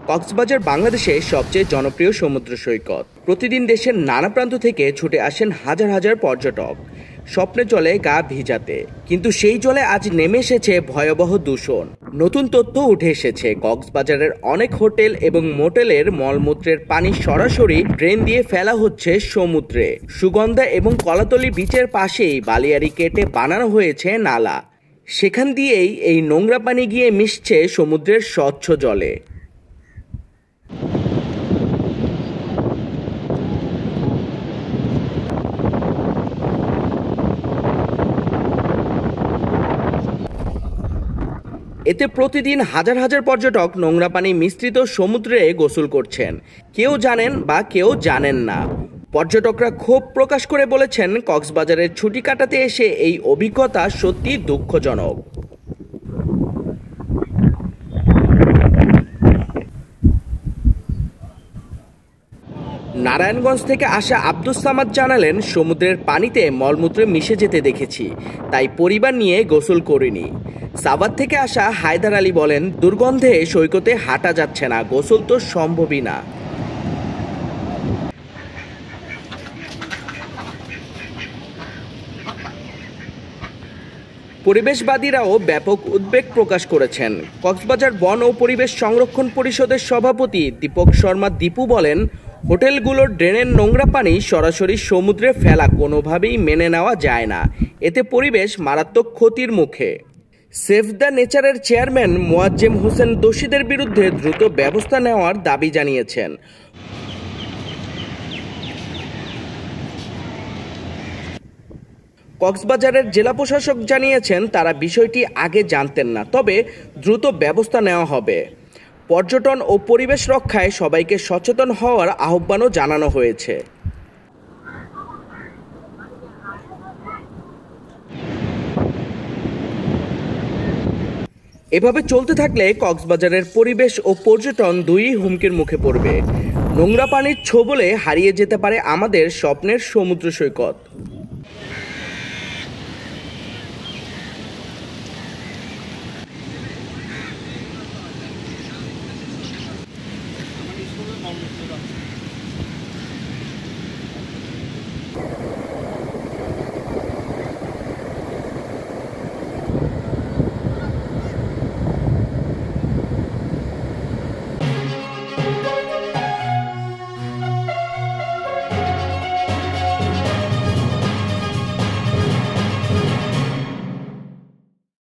কক্সবাজার বাংলাদেশের সবচেয়ে জনপ্রিয় সমুদ্র সৈকত। প্রতিদিন দেশের নানা প্রান্ত থেকে ছুটে আসেন হাজার হাজার পর্যটক স্বপ্নে জলে গা ভিজাতে। কিন্তু সেই জলে আজ নেমে এসেছে ভয়াবহ দূষণ। নতুন তথ্য উঠে এসেছে, কক্সবাজারের অনেক হোটেল এবং মোটেলের মলমূত্রের পানি সরাসরি ড্রেন দিয়ে ফেলা হচ্ছে সমুদ্রে। সুগন্ধা এবং কলাতলি বিচের পাশেই বালিয়াড়ি কেটে বানানো হয়েছে নালা। সেখান দিয়েই এই নোংরা পানি গিয়ে মিশছে সমুদ্রের স্বচ্ছ জলে। এতে প্রতিদিন হাজার হাজার পর্যটক নোংরা পানি মিশ্রিত সমুদ্রে গোসল করছেন। কেউ জানেন বা কেউ জানেন না। পর্যটকরা ক্ষোভ প্রকাশ করে বলেছেন, কক্সবাজারের ছুটি কাটাতে এসে এই অভিজ্ঞতা সত্যি দুঃখজনক। নারায়ণগঞ্জ থেকে আসা আব্দুস সামাদ জানালেন, সমুদ্রের পানিতে মলমূত্রে মিশে যেতে দেখেছি, তাই পরিবার নিয়ে গোসল করিনি। সাভার থেকে আসা হায়দার আলী বলেন, দুর্গন্ধে সৈকতে হাঁটা যাচ্ছে না, গোসল তো সম্ভবই না। পরিবেশবাদীরাও ব্যাপক উদ্বেগ প্রকাশ করেছেন। কক্সবাজার বন ও পরিবেশ সংরক্ষণ পরিষদের সভাপতি দীপক শর্মা দীপু বলেন, হোটেলগুলোর ড্রেনের নোংরা পানি সরাসরি সমুদ্রে ফেলা কোনোভাবেই মেনে নেওয়া যায় না। এতে পরিবেশ মারাত্মক ক্ষতির মুখে। সেভ দ্য নেচারের চেয়ারম্যান মোয়াজ্জেম হোসেন দোষীদের বিরুদ্ধে দ্রুত ব্যবস্থা নেওয়ার দাবি জানিয়েছেন। কক্সবাজারের জেলা প্রশাসক জানিয়েছেন, তারা বিষয়টি আগে জানতেন না, তবে দ্রুত ব্যবস্থা নেওয়া হবে। পর্যটন ও পরিবেশ রক্ষায় সবাইকে সচেতন হওয়ার আহ্বানও জানানো হয়েছে। এভাবে চলতে থাকলে কক্সবাজারের পরিবেশ ও পর্যটন দুই হুমকির মুখে পড়বে। নোংরা পানির ছোবলে হারিয়ে যেতে পারে আমাদের স্বপ্নের সমুদ্র সৈকত।